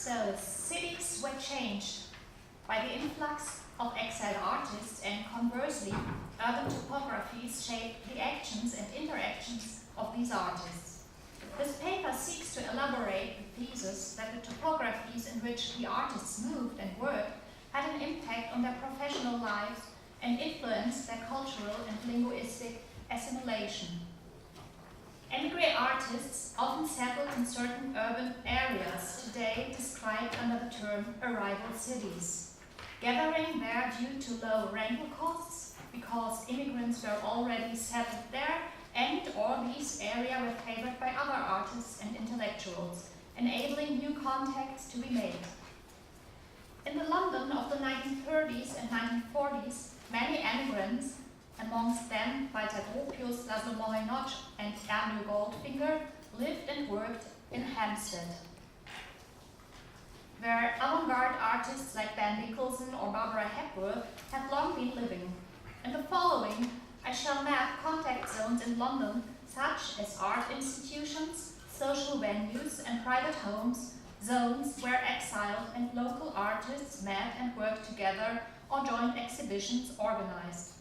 So, cities were changed by the influx of exiled artists, and conversely, urban topographies shaped the actions and interactions of these artists. This paper seeks to elaborate the thesis that the topographies in which the artists moved and worked had an impact on their professional lives and influenced their cultural and linguistic assimilation. Emigre artists often settled in certain urban areas, today described under the term arrival cities, gathering there due to low rental costs because immigrants were already settled there, and or these areas were favored by other artists and intellectuals, enabling new contacts to be made. In the London of the 1930s and 1940s, many emigrants, amongst them Walter Gropius, Laszlo Moholy-Nagy and Ernő Goldfinger, lived and worked in Hampstead, where avant-garde artists like Ben Nicholson or Barbara Hepworth had long been living. In the following, I shall map contact zones in London, such as art institutions, social venues and private homes, zones where exiled and local artists met and worked together or joined exhibitions organized.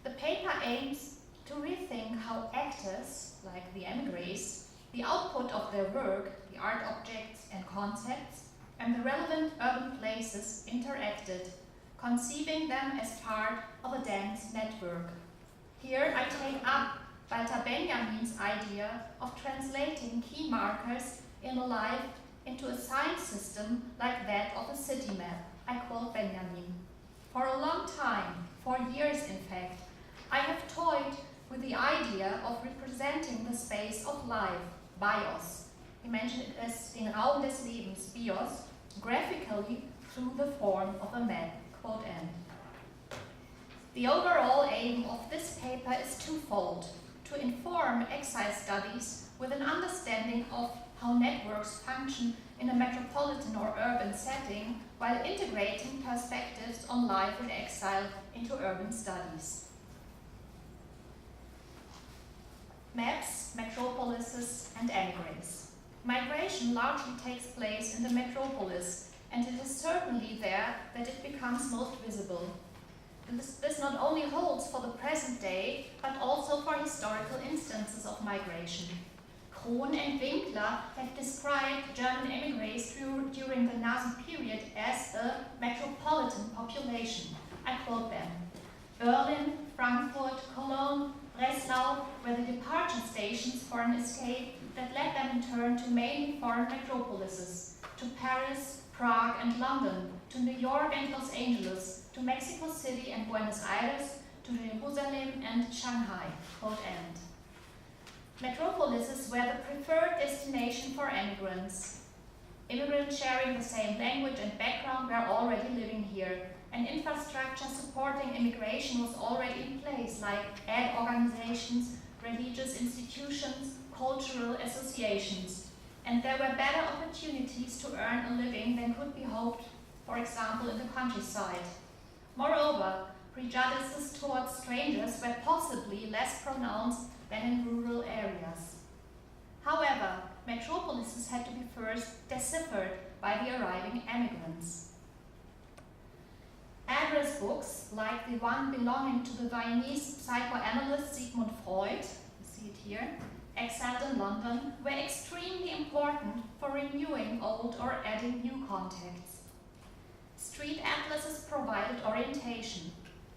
The paper aims to rethink how actors, like the emigres, the output of their work, the art objects and concepts, and the relevant urban places interacted, conceiving them as part of a dense network. Here I take up Walter Benjamin's idea of translating key markers in a life into a sign system like that of a city map. I quote Benjamin. For a long time, for years in fact, I have toyed with the idea of representing the space of life, bios. He mentioned it as den Raum des Lebens, bios, graphically through the form of a map, quote end. The overall aim of this paper is twofold: to inform exile studies with an understanding of how networks function in a metropolitan or urban setting, while integrating perspectives on life in exile into urban studies. Maps, metropolises, and emigres. Migration largely takes place in the metropolis, and it is certainly there that it becomes most visible. This not only holds for the present day, but also for historical instances of migration. Krohn and Winkler have described German emigres during the Nazi period as a metropolitan population. I quote them. Berlin, Frankfurt, Cologne, Breslau were the departure stations for an escape that led them in turn to mainly foreign metropolises, to Paris, Prague and London, to New York and Los Angeles, to Mexico City and Buenos Aires, to Jerusalem and Shanghai, quote end. Metropolises were the preferred destination for immigrants. Immigrants sharing the same language and background were already living here, and infrastructure supporting immigration was already in place, like ad organizations, religious institutions, cultural associations. And there were better opportunities to earn a living than could be hoped, for example, in the countryside. Moreover, prejudices towards strangers were possibly less pronounced than in rural areas. However, metropolises had to be first deciphered by the arriving emigrants. Address books, like the one belonging to the Viennese psychoanalyst Sigmund Freud, you see it here, exiled in London, were extremely important for renewing old or adding new contacts. Street atlases provided orientation.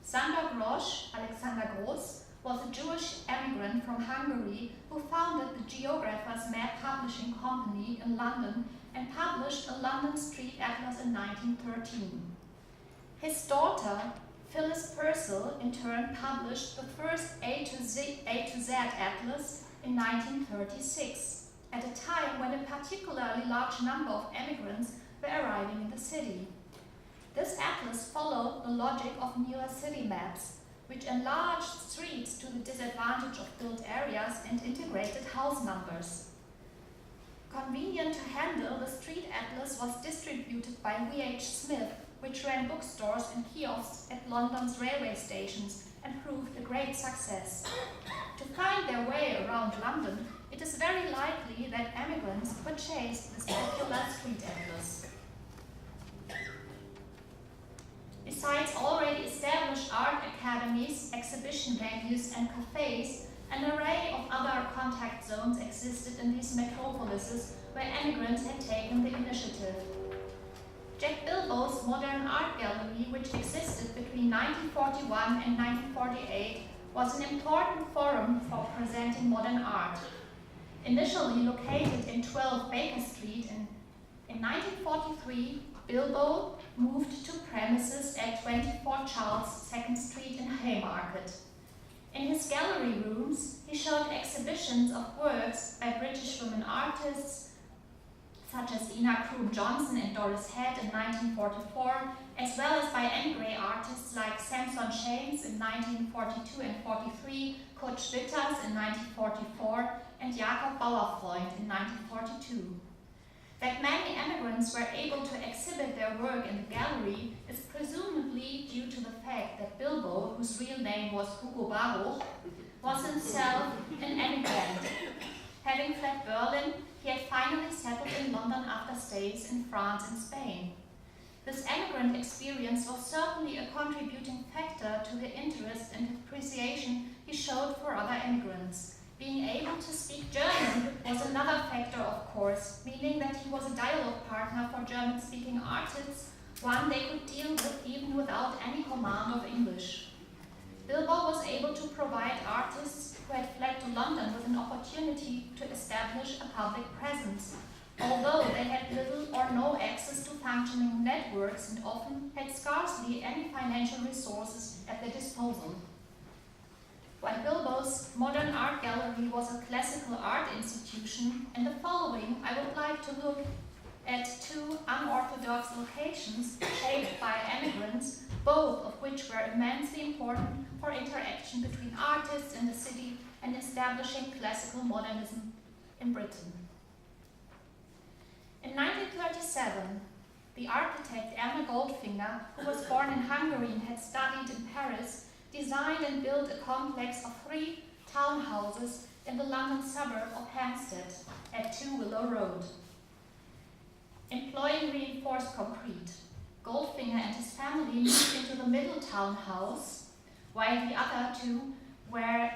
Sándor Grosz, Alexander Grosz, was a Jewish emigrant from Hungary who founded the Geographer's Map Publishing Company in London and published a London street atlas in 1913. His daughter, Phyllis Purcell, in turn published the first A to Z atlas in 1936, at a time when a particularly large number of emigrants were arriving in the city. This atlas followed the logic of newer city maps, which enlarged streets to the disadvantage of built areas and integrated house numbers. Convenient to handle, the street atlas was distributed by W.H. Smith, which ran bookstores and kiosks at London's railway stations and proved a great success. To find their way around London, it is very likely that emigrants purchased the circular street atlas. Besides already established art academies, exhibition venues, and cafes, an array of other contact zones existed in these metropolises where emigrants had taken the initiative. Jack Bilbo's Modern Art Gallery, which existed between 1941 and 1948, was an important forum for presenting modern art. Initially located in 12 Baker Street, in 1943, Bilbo moved to premises at 24 Charles II Street in Haymarket. In his gallery rooms, he showed exhibitions of works by British women artists such as Ina Croom Johnson and Doris Head in 1944, as well as by emigre artists like Samson Shames in 1942 and 43, Kurt Schwitters in 1944, and Jakob Bauerfreund in 1942. That many emigrants were able to exhibit their work in the gallery is presumably due to the fact that Bilbo, whose real name was Hugo Baruch, was himself an emigrant. Having fled Berlin, he had finally settled in London after stays in France and Spain. This emigrant experience was certainly a contributing factor to the interest and appreciation he showed for other immigrants. Being able to speak German was another factor, of course, meaning that he was a dialogue partner for German-speaking artists, one they could deal with even without any command of English. Bilbo was able to provide artists who had fled to London with an opportunity to establish a public presence, although they had little or no access to functioning networks and often had scarcely any financial resources at their disposal. While Bilbo's Modern Art Gallery was a classical art institution, in the following I would like to look at two unorthodox locations shaped by emigrants, both of which were immensely important for interaction between artists in the city and establishing classical modernism in Britain. In 1937, the architect Ernst Goldfinger, who was born in Hungary and had studied in Paris, designed and built a complex of 3 townhouses in the London suburb of Hampstead at 2 Willow Road. Employing reinforced concrete, Goldfinger and his family moved into the middle townhouse, while the other 2 were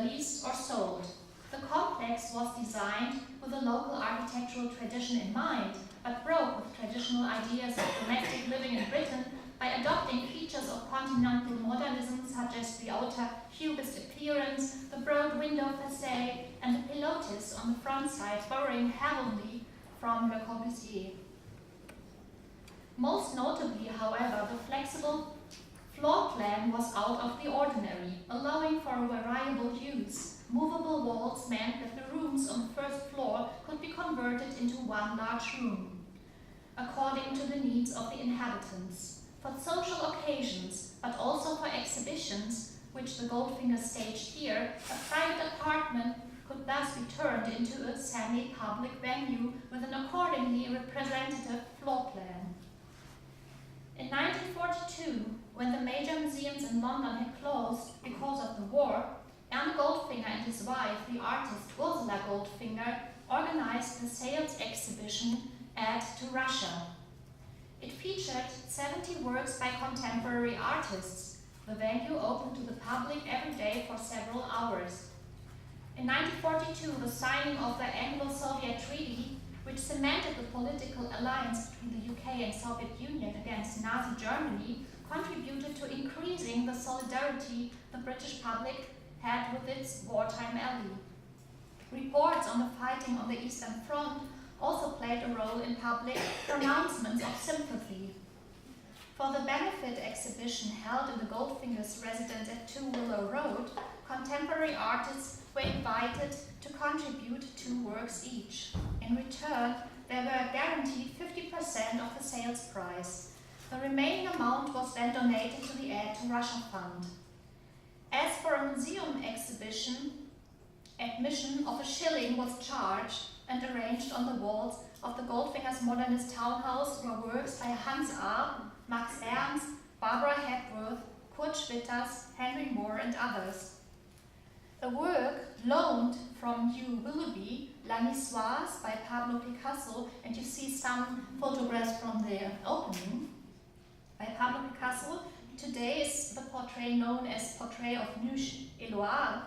leased or sold. The complex was designed with a local architectural tradition in mind, but broke with traditional ideas of domestic living in Britain by adopting features of continental modernism such as the outer cubist appearance, the broad window facade, and the pilotis on the front side borrowing heavily from Le Corbusier. Most notably, however, the flexible floor plan was out of the ordinary, allowing for a variable use. Movable walls meant that the rooms on the first floor could be converted into one large room, according to the needs of the inhabitants. For social occasions, but also for exhibitions, which the Goldfinger staged here, a private apartment could thus be turned into a semi-public venue with an accordingly representative floor plan. In 1942, when the major museums in London had closed because of the war, Ernst Goldfinger and his wife, the artist Ursula Goldfinger, organized the sales exhibition Add to Russia. It featured 70 works by contemporary artists. The venue opened to the public every day for several hours. In 1942, the signing of the Anglo-Soviet Treaty, which cemented the political alliance between the UK and Soviet Union against Nazi Germany, contributed to increasing the solidarity the British public had with its wartime ally. Reports on the fighting on the Eastern Front also played a role in public pronouncements of sympathy. For the benefit exhibition held in the Goldfinger's residence at 2 Willow Road, contemporary artists were invited to contribute 2 works each. In return, they were guaranteed 50% of the sales price. The remaining amount was then donated to the Aid to Russia Fund. As for a museum exhibition, admission of £1 was charged and arranged on the walls of the Goldfinger's modernist townhouse were works by Hans Arp, Max Ernst, Barbara Hepworth, Kurt Schwitters, Henry Moore, and others. A work loaned from U. Willoughby, La Niçoise by Pablo Picasso, and you see some photographs from the opening by Pablo Picasso. Today is the portrait known as Portrait of Nuche et Loire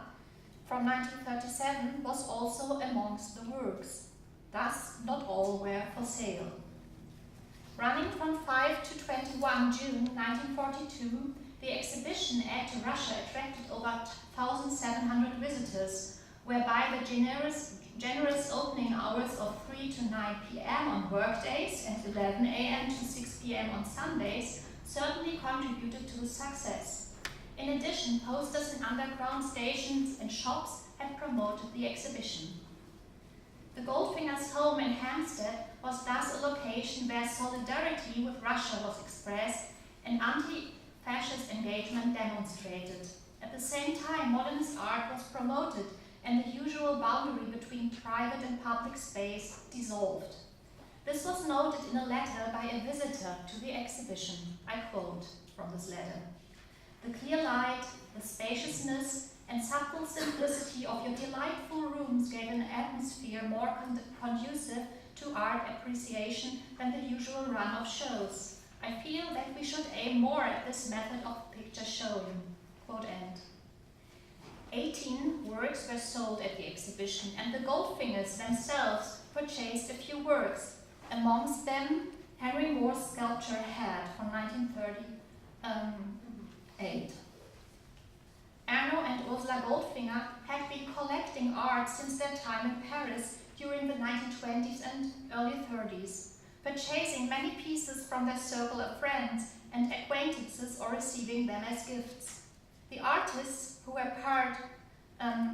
from 1937 was also amongst the works. Thus, not all were for sale. Running from 5 to 21 June 1942, the exhibition Add to Russia attracted over 1,700 visitors, whereby the generous opening hours of 3 to 9 p.m. on workdays and 11 a.m. to 6 p.m. on Sundays certainly contributed to the success. In addition, posters in underground stations and shops had promoted the exhibition. The Goldfinger's home in Hampstead was thus a location where solidarity with Russia was expressed and anti-fascist engagement demonstrated. At the same time, modernist art was promoted and the usual boundary between private and public space dissolved. This was noted in a letter by a visitor to the exhibition. I quote from this letter. "The clear light, the spaciousness, and subtle simplicity of your delightful rooms gave an atmosphere more conducive to art appreciation than the usual run of shows. I feel that we should aim more at this method of picture showing." Quote end. 18 works were sold at the exhibition, and the Goldfingers themselves purchased a few works, amongst them Henry Moore's sculpture Head from 1938. Arno and Ursula Goldfinger had been collecting art since their time in Paris during the 1920s and early 30s, purchasing many pieces from their circle of friends and acquaintances or receiving them as gifts. The artists who were part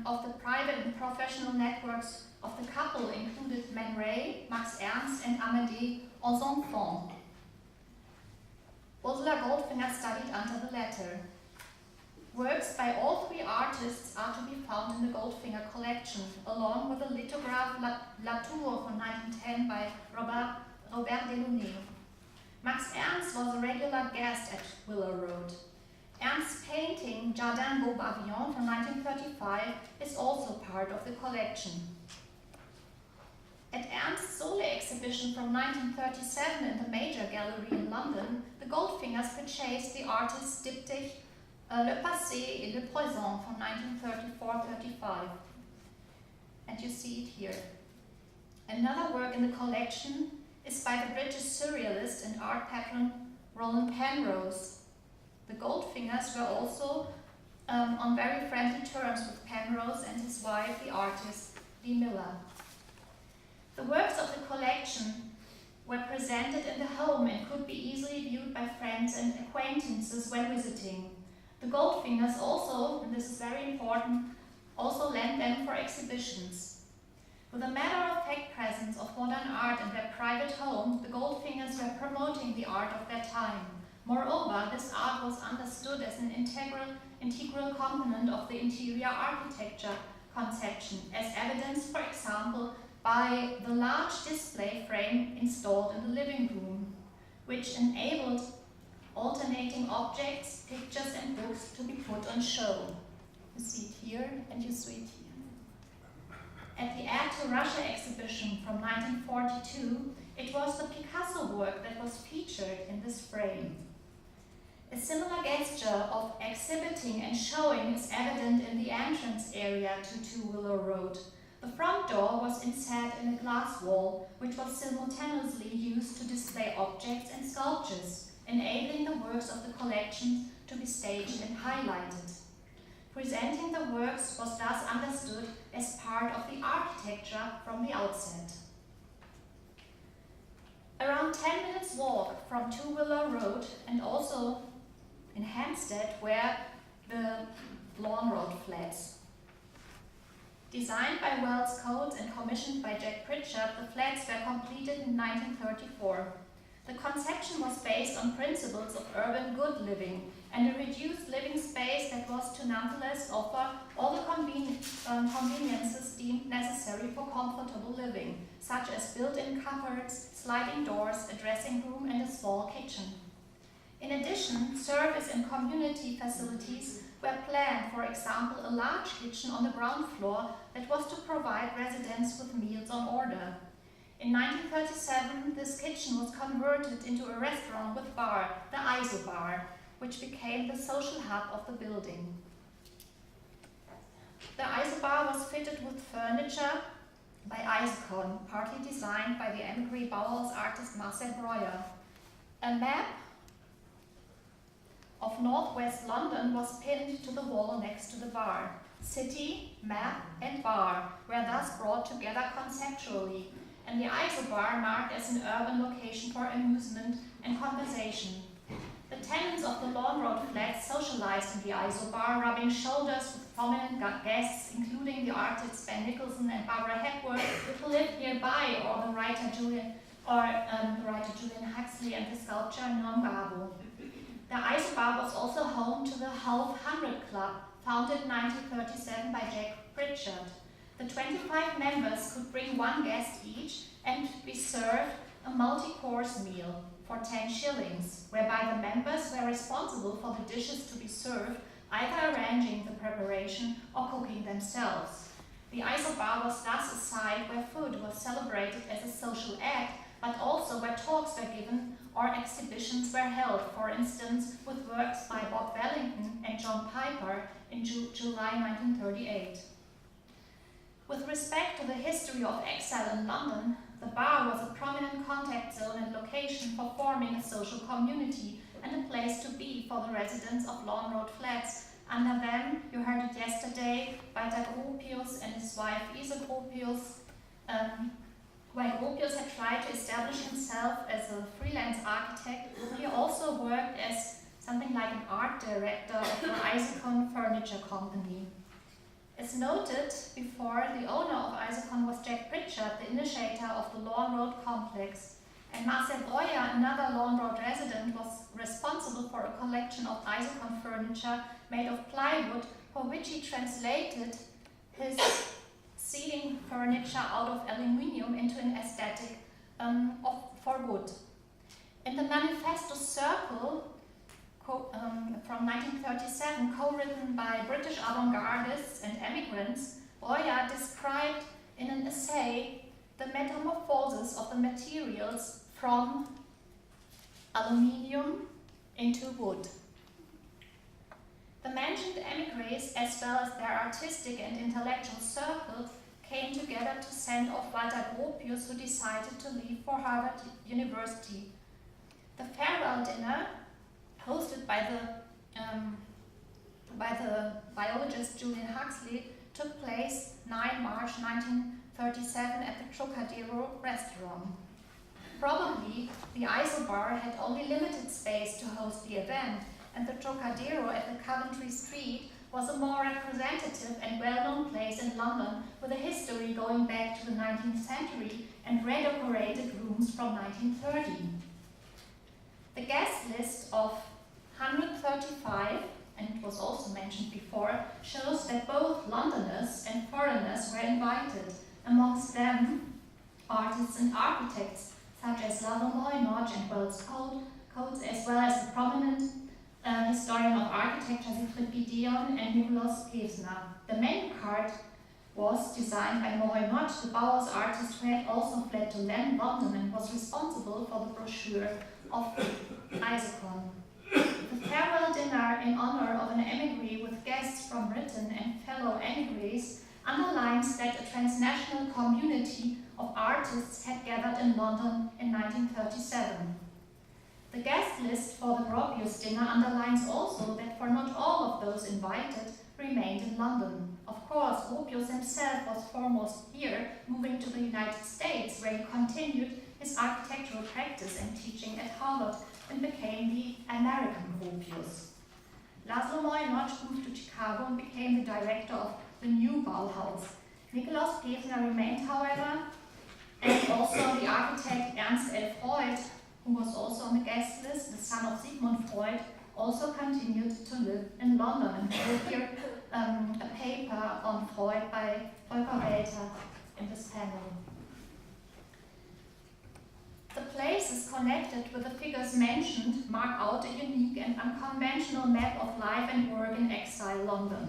of the private and professional networks of the couple included Man Ray, Max Ernst, and Amédée Enzenfant. Ursula Goldfinger studied under the latter. Works by all three artists are to be found in the Goldfinger collection, along with a lithograph La Tour from 1910 by Robert Delaunay. Max Ernst was a regular guest at Willow Road. Ernst's painting Jardin Beau Pavillon from 1935 is also part of the collection. At Ernst's solo exhibition from 1937 in the Major Gallery in London, the Goldfingers purchased the artist's diptych Le Passé et le Présent from 1934-35. And you see it here. Another work in the collection is by the British surrealist and art patron Roland Penrose. The Goldfingers were also on very friendly terms with Penrose and his wife, the artist Lee Miller. The works of the collection were presented in the home and could be easily viewed by friends and acquaintances when visiting. The Goldfingers also, and this is very important, also lent them for exhibitions. With a matter-of-fact presence of modern art in their private home, the Goldfingers were promoting the art of their time. Moreover, this art was understood as an integral component of the interior architecture conception, as evidenced, for example, by the large display frame installed in the living room, which enabled alternating objects, pictures and books to be put on show. You see it here and you see it here. At the Add to Russia exhibition from 1942, it was the Picasso work that was featured in this frame. A similar gesture of exhibiting and showing is evident in the entrance area to 2 Willow Road. The front door was inset in a glass wall, which was simultaneously used to display objects and sculptures, enabling the works of the collection to be staged and highlighted. Presenting the works was thus understood as part of the architecture from the outset. Around 10 minutes walk from 2 Willow Road and also in Hampstead were the Lawn Road flats. Designed by Wells Coates and commissioned by Jack Pritchard, the flats were completed in 1934. The conception was based on principles of urban good living and a reduced living space that was to nonetheless offer all the conveniences deemed necessary for comfortable living, such as built-in cupboards, sliding doors, a dressing room and a small kitchen. In addition, service and community facilities were planned, for example, a large kitchen on the ground floor that was to provide residents with meals on order. In 1937, this kitchen was converted into a restaurant with bar, the Exile bar, which became the social hub of the building. The Exile bar was fitted with furniture by Isocon, partly designed by the emigre Bauhaus artist Marcel Breuer. A map of northwest London was pinned to the wall next to the bar. City, map, and bar were thus brought together conceptually, and the Exile bar marked as an urban location for amusement and conversation. The tenants of the Lawn Road flats socialized in the Exile bar, rubbing shoulders with prominent guests, including the artists Ben Nicholson and Barbara Hepworth, who lived nearby, or the writer Julian Huxley and the sculptor Norm Gabo. The Exile bar was also home to the Hove 100 Club, founded in 1937 by Jack Pritchard. The 25 members could bring one guest each and be served a multi-course meal for 10 shillings, whereby the members were responsible for the dishes to be served, either arranging the preparation or cooking themselves. The Exile bar was thus a site where food was celebrated as a social act, but also where talks were given or exhibitions were held, for instance, with works by Bob Wellington and John Piper in July 1938. With respect to the history of exile in London, the bar was a prominent contact zone and location for forming a social community and a place to be for the residents of Lawn Road flats. Under them, you heard it yesterday, Walter Gropius and his wife Isa Gropius. While Gropius had tried to establish himself as a freelance architect, he also worked as something like an art director of the Isocon Furniture Company. As noted before, the owner of Isocon was Jack Pritchard, the initiator of the Lawn Road complex, and Marcel Breuer, another Lawn Road resident, was responsible for a collection of Isocon furniture made of plywood, for which he translated his seating furniture out of aluminium into an aesthetic for wood. In the Manifesto Circle, from 1937, co-written by British avant-gardists and emigrants, Breuer described in an essay the metamorphosis of the materials from aluminium into wood. The mentioned emigres, as well as their artistic and intellectual circles, came together to send off Walter Gropius, who decided to leave for Harvard University. The farewell dinner, hosted by the biologist Julian Huxley, took place 9 March 1937 at the Trocadero restaurant. Probably the Exile bar had only limited space to host the event, and the Trocadero at the Coventry Street was a more representative and well-known place in London, with a history going back to the 19th century and redecorated rooms from 1930. The guest list of 135, and it was also mentioned before, shows that both Londoners and foreigners were invited, amongst them artists and architects such as Laszlo Moynodge and Wells Coates, as well as the prominent historian of architecture Siegfried Gideon and Nikolaus Pevsner. The main card was designed by Moynodge, the Bauhaus artist who had also fled to London and was responsible for the brochure of Isocon. The farewell dinner in honor of an emigre with guests from Britain and fellow emigres underlines that a transnational community of artists had gathered in London in 1937. The guest list for the Gropius dinner underlines also that for not all of those invited remained in London. Of course, Gropius himself was foremost here, moving to the United States, where he continued his architectural practice and teaching at Harvard and became the American Gropius. Laszlo Moynodge moved to Chicago and became the director of the new Bauhaus. Nikolaus Pevsner remained, however, and also the architect Ernst L. Freud, who was also on the guest list, the son of Sigmund Freud, also continued to live in London. And we will hear a paper on Freud by Volker Welter in this panel. The places connected with the figures mentioned mark out a unique and unconventional map of life and work in exile London.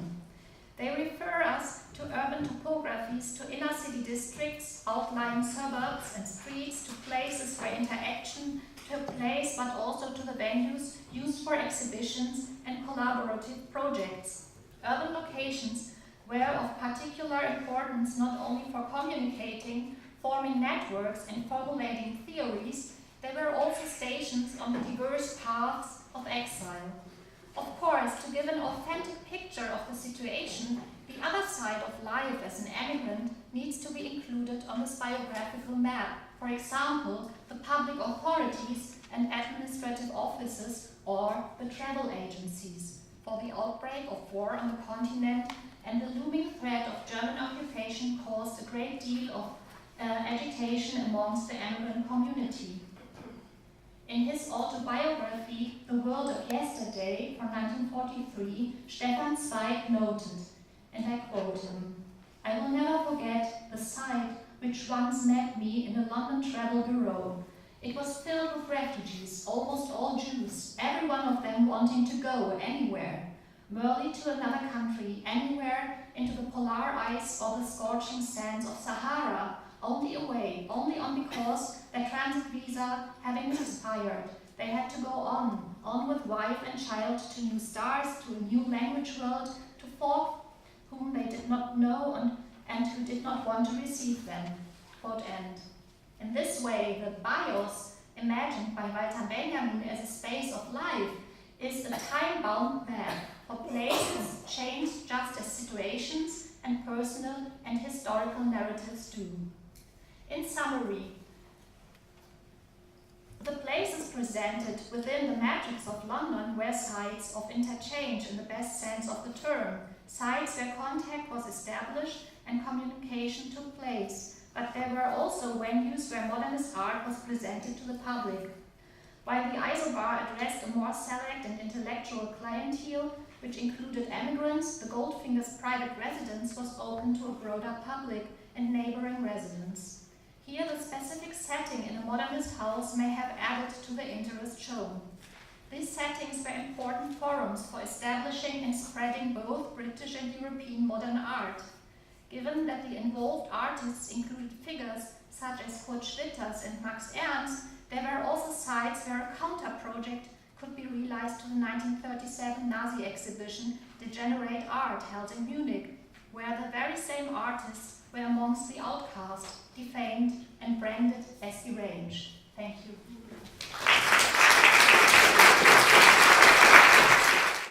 They refer us to urban topographies, to inner city districts, outlying suburbs and streets, to places where interaction took place, but also to the venues used for exhibitions and collaborative projects. Urban locations were of particular importance not only for communicating, forming networks and formulating theories, they were also stations on the diverse paths of exile. Of course, to give an authentic picture of the situation, the other side of life as an emigrant needs to be included on this biographical map. For example, the public authorities and administrative offices or the travel agencies. For the outbreak of war on the continent and the looming threat of German occupation caused a great deal of agitation amongst the emigrant community. In his autobiography, The World of Yesterday, from 1943, Stefan Zweig noted, and I quote him, "I will never forget the sight which once met me in a London travel bureau. It was filled with refugees, almost all Jews, every one of them wanting to go anywhere, merely to another country, anywhere into the polar ice or the scorching sands of Sahara, only away, only on because their transit visa having expired. They had to go on with wife and child to new stars, to a new language world, to folk whom they did not know and who did not want to receive them." Quote end. In this way, the bios, imagined by Walter Benjamin as a space of life, is a time-bound map for places changed just as situations and personal and historical narratives do. In summary, the places presented within the matrix of London were sites of interchange in the best sense of the term, sites where contact was established and communication took place, but there were also venues where modernist art was presented to the public. While the Isobar addressed a more select and intellectual clientele, which included emigrants, the Goldfinger's private residence was open to a broader public and neighboring residents. Here, the specific setting in a modernist house may have added to the interest shown. These settings were important forums for establishing and spreading both British and European modern art. Given that the involved artists included figures such as Kurt Schwitters and Max Ernst, there were also sites where a counter-project could be realized to the 1937 Nazi exhibition Degenerate Art held in Munich, where the very same artists were amongst the outcast, defamed and branded as deranged. Thank you.